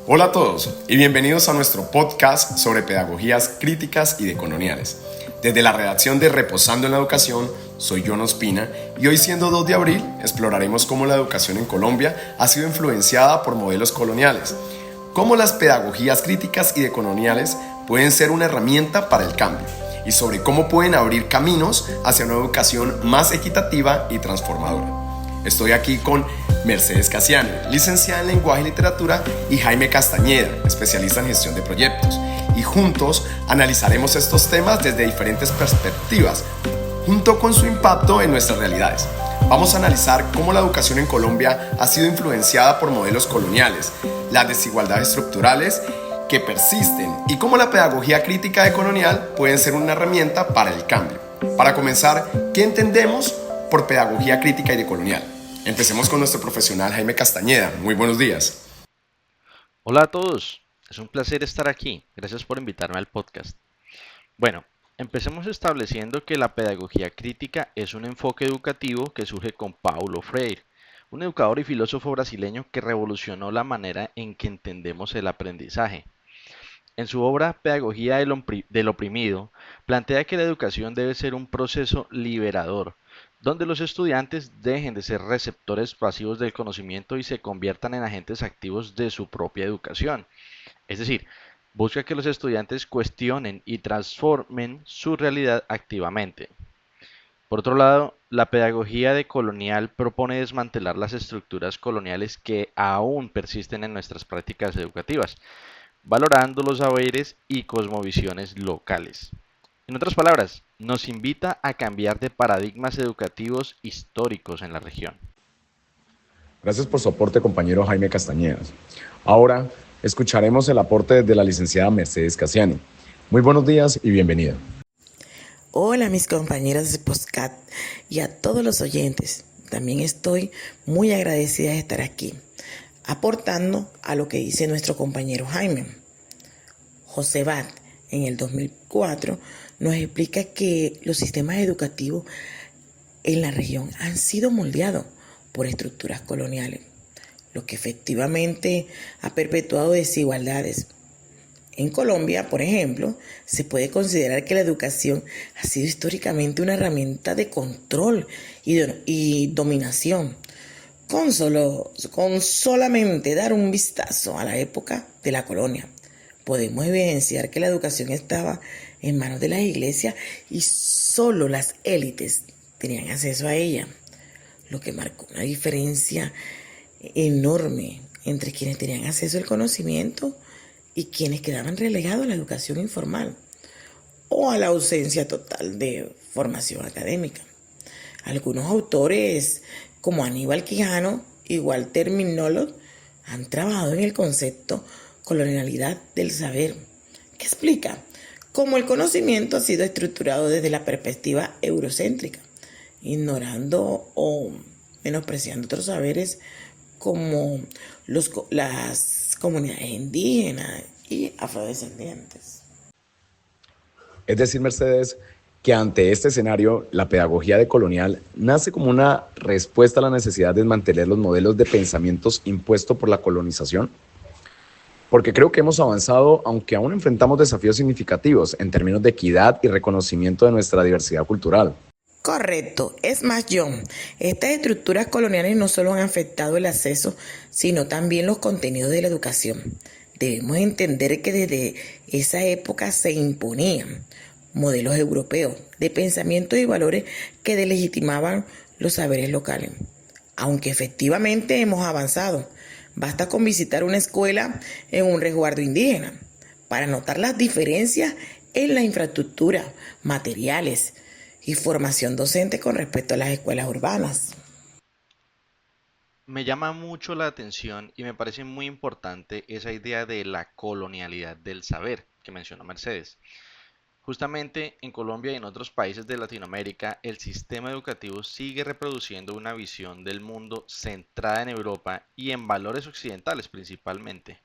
Hola a todos y bienvenidos a nuestro podcast sobre pedagogías críticas y decoloniales. Desde la redacción de Reposando en la Educación, soy John Ospina y hoy, siendo 2 de abril, exploraremos cómo la educación en Colombia ha sido influenciada por modelos coloniales, cómo las pedagogías críticas y decoloniales pueden ser una herramienta para el cambio y sobre cómo pueden abrir caminos hacia una educación más equitativa y transformadora. Estoy aquí con Mercedes Casiani, licenciada en Lenguaje y Literatura, y Jaime Castañeda, especialista en gestión de proyectos. Y juntos analizaremos estos temas desde diferentes perspectivas, junto con su impacto en nuestras realidades. Vamos a analizar cómo la educación en Colombia ha sido influenciada por modelos coloniales, las desigualdades estructurales que persisten y cómo la pedagogía crítica decolonial pueden ser una herramienta para el cambio. Para comenzar, ¿qué entendemos por pedagogía crítica y decolonial? Empecemos con nuestro profesional Jaime Castañeda. Muy buenos días. Hola a todos, es un placer estar aquí. Gracias por invitarme al podcast. Bueno, empecemos estableciendo que la pedagogía crítica es un enfoque educativo que surge con Paulo Freire, un educador y filósofo brasileño que revolucionó la manera en que entendemos el aprendizaje. En su obra Pedagogía del oprimido, plantea que la educación debe ser un proceso liberador, donde los estudiantes dejen de ser receptores pasivos del conocimiento y se conviertan en agentes activos de su propia educación. Es decir, busca que los estudiantes cuestionen y transformen su realidad activamente. Por otro lado, la pedagogía decolonial propone desmantelar las estructuras coloniales que aún persisten en nuestras prácticas educativas, valorando los saberes y cosmovisiones locales. En otras palabras, nos invita a cambiar de paradigmas educativos históricos en la región. Gracias por su aporte, compañero Jaime Castañeda. Ahora escucharemos el aporte de la licenciada Mercedes Casiani. Muy buenos días y bienvenida. Hola mis compañeros de podcast y a todos los oyentes. También estoy muy agradecida de estar aquí, aportando a lo que dice nuestro compañero Jaime. José Bat, en el 2004, nos explica que los sistemas educativos en la región han sido moldeados por estructuras coloniales, lo que efectivamente ha perpetuado desigualdades. En Colombia, por ejemplo, se puede considerar que la educación ha sido históricamente una herramienta de control y dominación. Con solamente dar un vistazo a la época de la colonia, podemos evidenciar que la educación estaba en manos de las iglesias y solo las élites tenían acceso a ella, lo que marcó una diferencia enorme entre quienes tenían acceso al conocimiento y quienes quedaban relegados a la educación informal o a la ausencia total de formación académica. Algunos autores, como Aníbal Quijano y Walter Mignolo, han trabajado en el concepto colonialidad del saber, que explica cómo el conocimiento ha sido estructurado desde la perspectiva eurocéntrica, ignorando o menospreciando otros saberes como las comunidades indígenas y afrodescendientes. Es decir, Mercedes, que ante este escenario, la pedagogía decolonial nace como una respuesta a la necesidad de mantener los modelos de pensamientos impuestos por la colonización. Porque creo que hemos avanzado, aunque aún enfrentamos desafíos significativos en términos de equidad y reconocimiento de nuestra diversidad cultural. Correcto. Es más, John, estas estructuras coloniales no solo han afectado el acceso, sino también los contenidos de la educación. Debemos entender que desde esa época se imponían modelos europeos de pensamiento y valores que delegitimaban los saberes locales. Aunque efectivamente hemos avanzado, basta con visitar una escuela en un resguardo indígena para notar las diferencias en la infraestructura, materiales y formación docente con respecto a las escuelas urbanas. Me llama mucho la atención y me parece muy importante esa idea de la colonialidad del saber que mencionó Mercedes. Justamente en Colombia y en otros países de Latinoamérica, el sistema educativo sigue reproduciendo una visión del mundo centrada en Europa y en valores occidentales principalmente.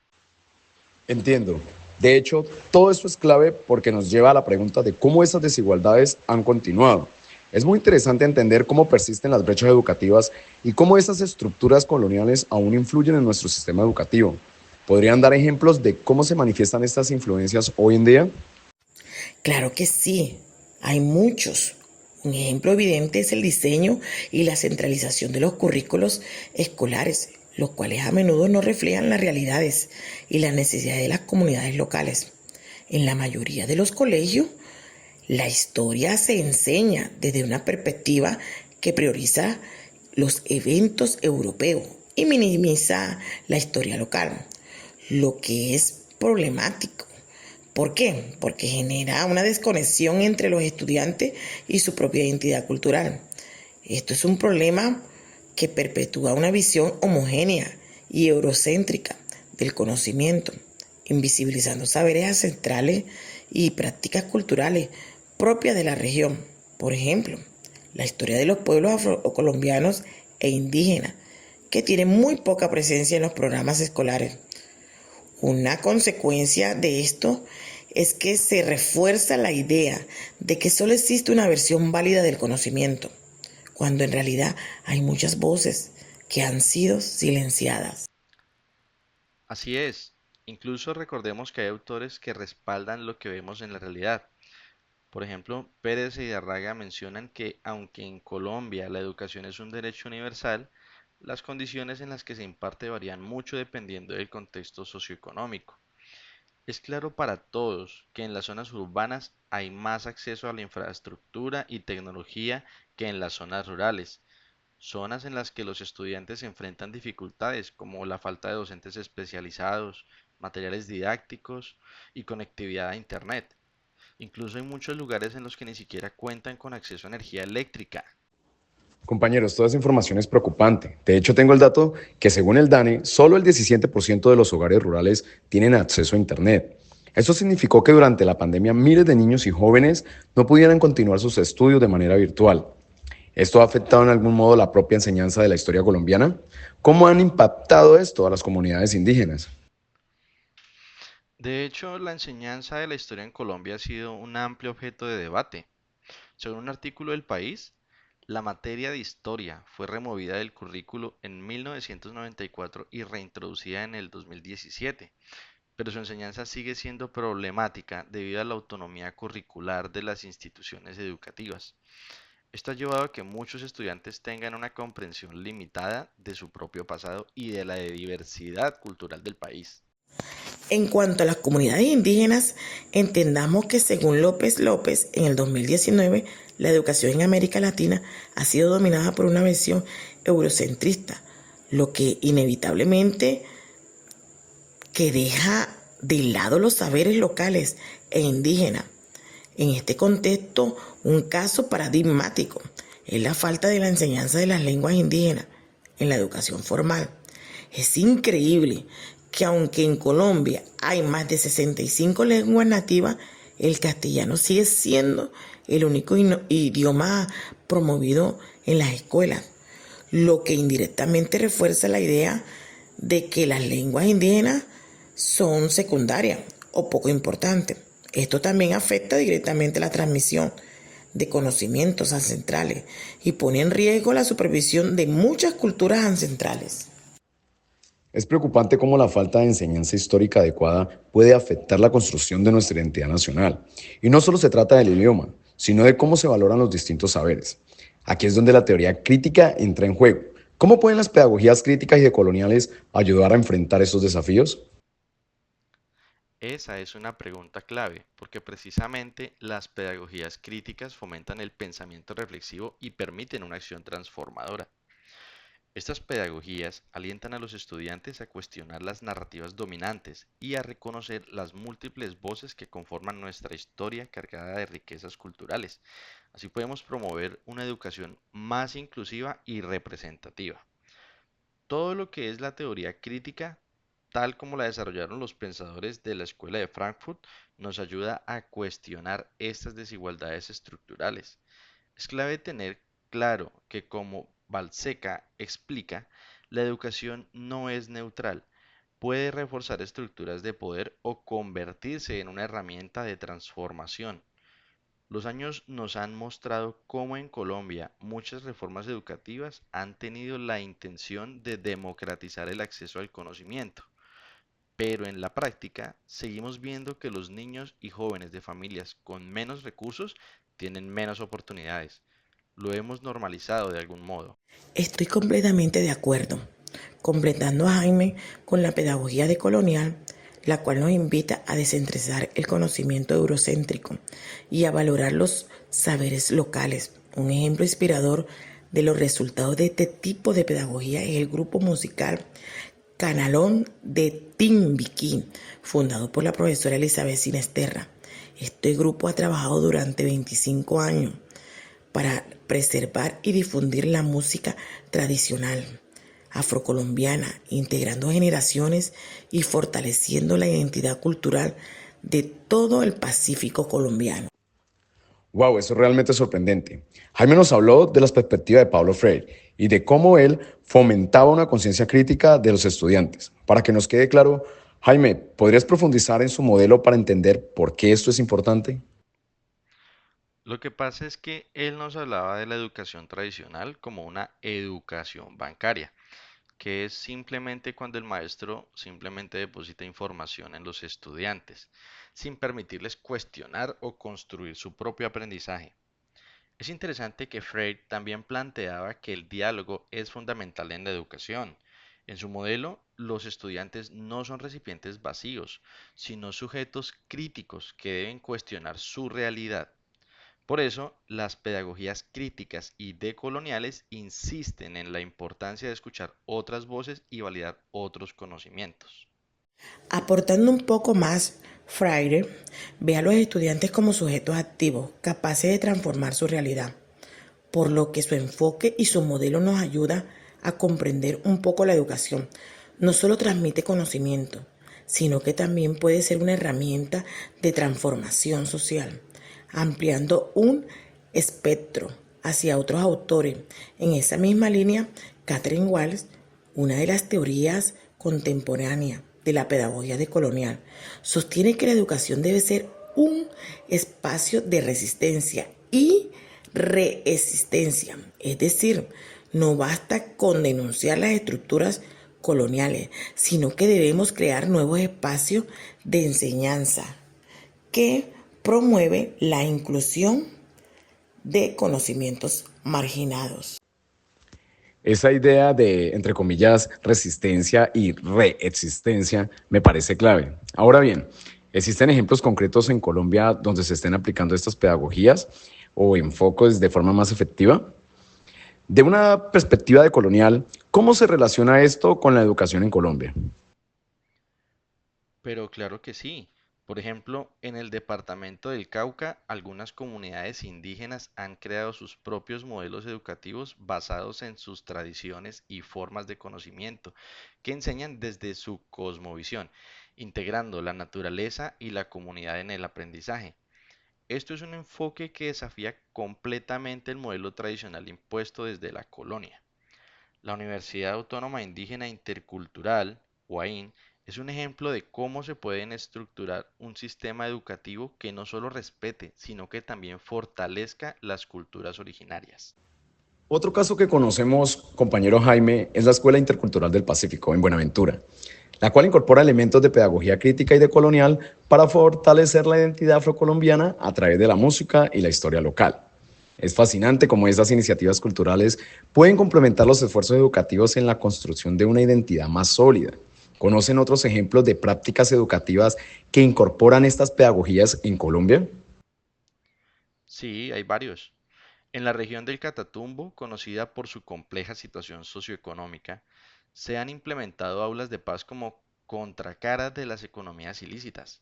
Entiendo. De hecho, todo esto es clave porque nos lleva a la pregunta de cómo esas desigualdades han continuado. Es muy interesante entender cómo persisten las brechas educativas y cómo esas estructuras coloniales aún influyen en nuestro sistema educativo. ¿Podrían dar ejemplos de cómo se manifiestan estas influencias hoy en día? Claro que sí, hay muchos. Un ejemplo evidente es el diseño y la centralización de los currículos escolares, los cuales a menudo no reflejan las realidades y las necesidades de las comunidades locales. En la mayoría de los colegios, la historia se enseña desde una perspectiva que prioriza los eventos europeos y minimiza la historia local, lo que es problemático. ¿Por qué? Porque genera una desconexión entre los estudiantes y su propia identidad cultural. Esto es un problema que perpetúa una visión homogénea y eurocéntrica del conocimiento, invisibilizando saberes ancestrales y prácticas culturales propias de la región. Por ejemplo, la historia de los pueblos afrocolombianos e indígenas, que tienen muy poca presencia en los programas escolares. Una consecuencia de esto es que se refuerza la idea de que solo existe una versión válida del conocimiento, cuando en realidad hay muchas voces que han sido silenciadas. Así es, incluso recordemos que hay autores que respaldan lo que vemos en la realidad. Por ejemplo, Pérez y Arraga mencionan que aunque en Colombia la educación es un derecho universal, las condiciones en las que se imparte varían mucho dependiendo del contexto socioeconómico. Es claro para todos que en las zonas urbanas hay más acceso a la infraestructura y tecnología que en las zonas rurales, zonas en las que los estudiantes enfrentan dificultades como la falta de docentes especializados, materiales didácticos y conectividad a Internet. Incluso hay muchos lugares en los que ni siquiera cuentan con acceso a energía eléctrica. Compañeros, toda esa información es preocupante. De hecho, tengo el dato que según el DANE, solo el 17% de los hogares rurales tienen acceso a Internet. Esto significó que durante la pandemia miles de niños y jóvenes no pudieran continuar sus estudios de manera virtual. ¿Esto ha afectado en algún modo la propia enseñanza de la historia colombiana? ¿Cómo han impactado esto a las comunidades indígenas? De hecho, la enseñanza de la historia en Colombia ha sido un amplio objeto de debate. Según un artículo del País, la materia de historia fue removida del currículo en 1994 y reintroducida en el 2017, pero su enseñanza sigue siendo problemática debido a la autonomía curricular de las instituciones educativas. Esto ha llevado a que muchos estudiantes tengan una comprensión limitada de su propio pasado y de la diversidad cultural del país. En cuanto a las comunidades indígenas, entendamos que según López López, en el 2019, la educación en América Latina ha sido dominada por una visión eurocentrista, lo que inevitablemente que deja de lado los saberes locales e indígenas. En este contexto, un caso paradigmático es la falta de la enseñanza de las lenguas indígenas en la educación formal. Es increíble que aunque en Colombia hay más de 65 lenguas nativas, el castellano sigue siendo el único idioma promovido en las escuelas, lo que indirectamente refuerza la idea de que las lenguas indígenas son secundarias o poco importantes. Esto también afecta directamente la transmisión de conocimientos ancestrales y pone en riesgo la supervisión de muchas culturas ancestrales. Es preocupante cómo la falta de enseñanza histórica adecuada puede afectar la construcción de nuestra identidad nacional. Y no solo se trata del idioma, sino de cómo se valoran los distintos saberes. Aquí es donde la teoría crítica entra en juego. ¿Cómo pueden las pedagogías críticas y decoloniales ayudar a enfrentar estos desafíos? Esa es una pregunta clave, porque precisamente las pedagogías críticas fomentan el pensamiento reflexivo y permiten una acción transformadora. Estas pedagogías alientan a los estudiantes a cuestionar las narrativas dominantes y a reconocer las múltiples voces que conforman nuestra historia cargada de riquezas culturales. Así podemos promover una educación más inclusiva y representativa. Todo lo que es la teoría crítica, tal como la desarrollaron los pensadores de la Escuela de Frankfurt, nos ayuda a cuestionar estas desigualdades estructurales. Es clave tener claro que, como Balseca explica, la educación no es neutral, puede reforzar estructuras de poder o convertirse en una herramienta de transformación. Los años nos han mostrado cómo en Colombia muchas reformas educativas han tenido la intención de democratizar el acceso al conocimiento. pero en la práctica seguimos viendo que los niños y jóvenes de familias con menos recursos tienen menos oportunidades. Lo hemos normalizado de algún modo. Estoy completamente de acuerdo, completando a Jaime con la pedagogía decolonial, la cual nos invita a descentralizar el conocimiento eurocéntrico y a valorar los saberes locales. Un ejemplo inspirador de los resultados de este tipo de pedagogía es el grupo musical Canalón de Timbiquí, fundado por la profesora Elizabeth Sinesterra. Este grupo ha trabajado durante 25 años para preservar y difundir la música tradicional afrocolombiana, integrando generaciones y fortaleciendo la identidad cultural de todo el Pacífico colombiano. Wow, eso es realmente sorprendente. Jaime nos habló de las perspectivas de Paulo Freire y de cómo él fomentaba una conciencia crítica de los estudiantes. Para que nos quede claro, Jaime, ¿podrías profundizar en su modelo para entender por qué esto es importante? Lo que pasa es que él nos hablaba de la educación tradicional como una educación bancaria, que es simplemente cuando el maestro simplemente deposita información en los estudiantes, sin permitirles cuestionar o construir su propio aprendizaje. Es interesante que Freire también planteaba que el diálogo es fundamental en la educación. En su modelo, los estudiantes no son recipientes vacíos, sino sujetos críticos que deben cuestionar su realidad. Por eso, las pedagogías críticas y decoloniales insisten en la importancia de escuchar otras voces y validar otros conocimientos. Aportando un poco más, Freire ve a los estudiantes como sujetos activos, capaces de transformar su realidad, por lo que su enfoque y su modelo nos ayuda a comprender un poco la educación. No solo transmite conocimiento, sino que también puede ser una herramienta de transformación social, ampliando un espectro hacia otros autores. En esa misma línea, Catherine Walsh, una de las teorías contemporáneas de la pedagogía decolonial, sostiene que la educación debe ser un espacio de resistencia y reexistencia. Es decir, no basta con denunciar las estructuras coloniales, sino que debemos crear nuevos espacios de enseñanza que promueve la inclusión de conocimientos marginados. Esa idea de, entre comillas, resistencia y reexistencia me parece clave. Ahora bien, ¿existen ejemplos concretos en Colombia donde se estén aplicando estas pedagogías o enfoques de forma más efectiva? De una perspectiva decolonial, ¿cómo se relaciona esto con la educación en Colombia? Pero claro que sí. Por ejemplo, en el departamento del Cauca, algunas comunidades indígenas han creado sus propios modelos educativos basados en sus tradiciones y formas de conocimiento, que enseñan desde su cosmovisión, integrando la naturaleza y la comunidad en el aprendizaje. Esto es un enfoque que desafía completamente el modelo tradicional impuesto desde la colonia. La Universidad Autónoma Indígena Intercultural, UAIN, es un ejemplo de cómo se pueden estructurar un sistema educativo que no solo respete, sino que también fortalezca las culturas originarias. Otro caso que conocemos, compañero Jaime, es la Escuela Intercultural del Pacífico en Buenaventura, la cual incorpora elementos de pedagogía crítica y decolonial para fortalecer la identidad afrocolombiana a través de la música y la historia local. Es fascinante cómo estas iniciativas culturales pueden complementar los esfuerzos educativos en la construcción de una identidad más sólida. ¿Conocen otros ejemplos de prácticas educativas que incorporan estas pedagogías en Colombia? Sí, hay varios. En la región del Catatumbo, conocida por su compleja situación socioeconómica, se han implementado aulas de paz como contracaras de las economías ilícitas.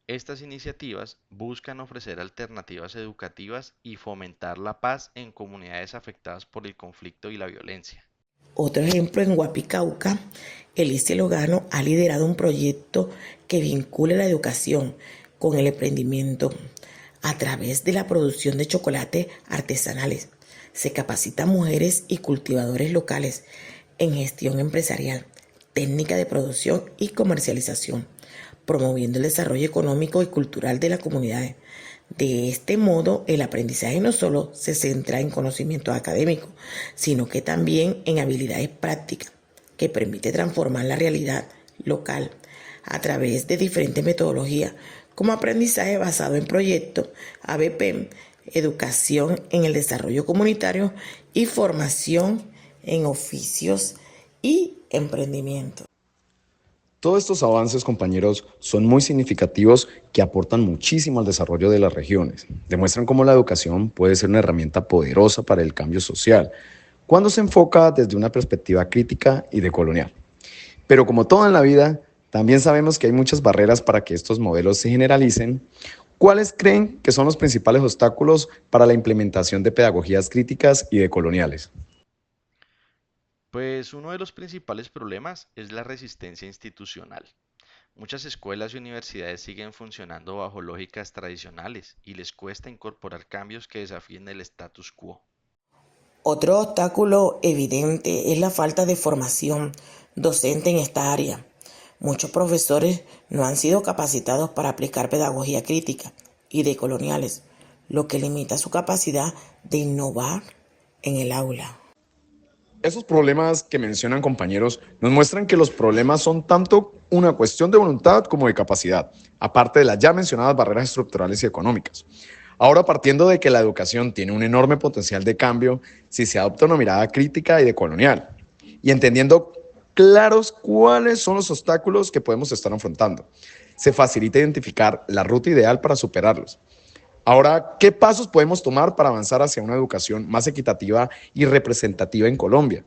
Estas iniciativas buscan ofrecer alternativas educativas y fomentar la paz en comunidades afectadas por el conflicto y la violencia. Otro ejemplo, en Guapicauca, Elice Logano ha liderado un proyecto que vincula la educación con el emprendimiento a través de la producción de chocolates artesanales. Se capacita a mujeres y cultivadores locales en gestión empresarial, técnica de producción y comercialización, promoviendo el desarrollo económico y cultural de las comunidades. De este modo, el aprendizaje no solo se centra en conocimientos académicos, sino que también en habilidades prácticas que permite transformar la realidad local a través de diferentes metodologías, como aprendizaje basado en proyectos, ABP, educación en el desarrollo comunitario y formación en oficios y emprendimiento. Todos estos avances, compañeros, son muy significativos que aportan muchísimo al desarrollo de las regiones. Demuestran cómo la educación puede ser una herramienta poderosa para el cambio social, cuando se enfoca desde una perspectiva crítica y decolonial. Pero como todo en la vida, también sabemos que hay muchas barreras para que estos modelos se generalicen. ¿Cuáles creen que son los principales obstáculos para la implementación de pedagogías críticas y decoloniales? Pues uno de los principales problemas es la resistencia institucional. Muchas escuelas y universidades siguen funcionando bajo lógicas tradicionales y les cuesta incorporar cambios que desafíen el status quo. Otro obstáculo evidente es la falta de formación docente en esta área. Muchos profesores no han sido capacitados para aplicar pedagogía crítica y decoloniales, lo que limita su capacidad de innovar en el aula. Esos problemas que mencionan, compañeros, nos muestran que los problemas son tanto una cuestión de voluntad como de capacidad, aparte de las ya mencionadas barreras estructurales y económicas. Ahora, partiendo de que la educación tiene un enorme potencial de cambio si se adopta una mirada crítica y decolonial, y entendiendo claros cuáles son los obstáculos que podemos estar afrontando, se facilita identificar la ruta ideal para superarlos. Ahora, ¿qué pasos podemos tomar para avanzar hacia una educación más equitativa y representativa en Colombia?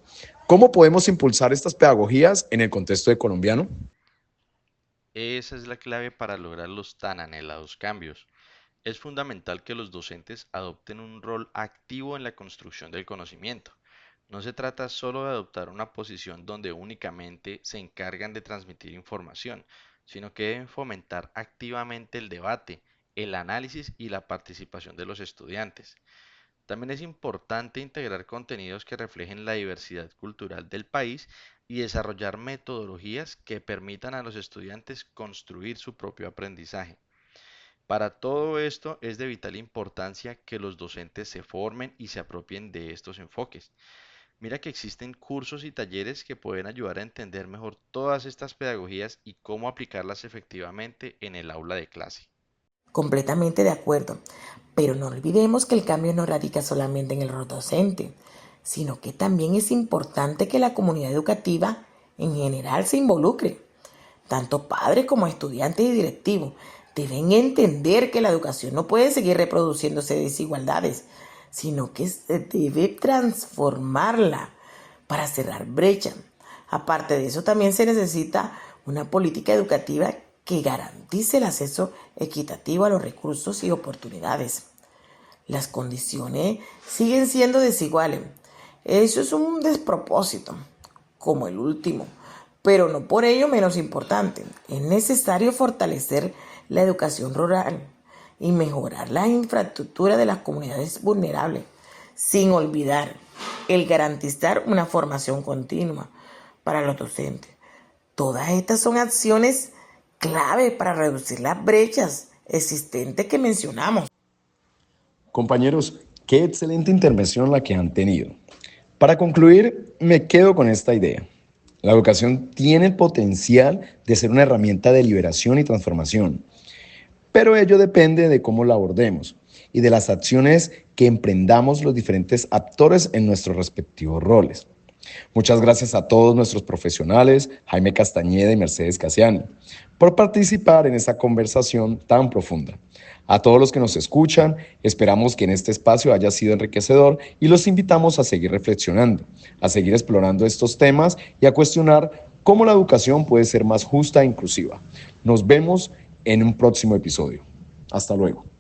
¿Cómo podemos impulsar estas pedagogías en el contexto de colombiano? Esa es la clave para lograr los tan anhelados cambios. Es fundamental que los docentes adopten un rol activo en la construcción del conocimiento. No se trata solo de adoptar una posición donde únicamente se encargan de transmitir información, sino que deben fomentar activamente el debate, el análisis y la participación de los estudiantes. También es importante integrar contenidos que reflejen la diversidad cultural del país y desarrollar metodologías que permitan a los estudiantes construir su propio aprendizaje. Para todo esto es de vital importancia que los docentes se formen y se apropien de estos enfoques. Mira que existen cursos y talleres que pueden ayudar a entender mejor todas estas pedagogías y cómo aplicarlas efectivamente en el aula de clase. Completamente de acuerdo, pero no olvidemos que el cambio no radica solamente en el rol docente, sino que también es importante que la comunidad educativa en general se involucre. Tanto padres como estudiantes y directivos deben entender que la educación no puede seguir reproduciéndose desigualdades, sino que se debe transformarla para cerrar brechas. Aparte de eso, también se necesita una política educativa que garantice el acceso equitativo a los recursos y oportunidades. Las condiciones siguen siendo desiguales. Eso es un despropósito, como el último, pero no por ello menos importante. Es necesario fortalecer la educación rural y mejorar la infraestructura de las comunidades vulnerables, sin olvidar el garantizar una formación continua para los docentes. Todas estas son acciones clave para reducir las brechas existentes que mencionamos. Compañeros, qué excelente intervención la que han tenido. Para concluir, me quedo con esta idea. La educación tiene el potencial de ser una herramienta de liberación y transformación, pero ello depende de cómo la abordemos y de las acciones que emprendamos los diferentes actores en nuestros respectivos roles. Muchas gracias a todos nuestros profesionales, Jaime Castañeda y Mercedes Casiani, por participar en esta conversación tan profunda. A todos los que nos escuchan, esperamos que en este espacio haya sido enriquecedor y los invitamos a seguir reflexionando, a seguir explorando estos temas y a cuestionar cómo la educación puede ser más justa e inclusiva. Nos vemos en un próximo episodio. Hasta luego.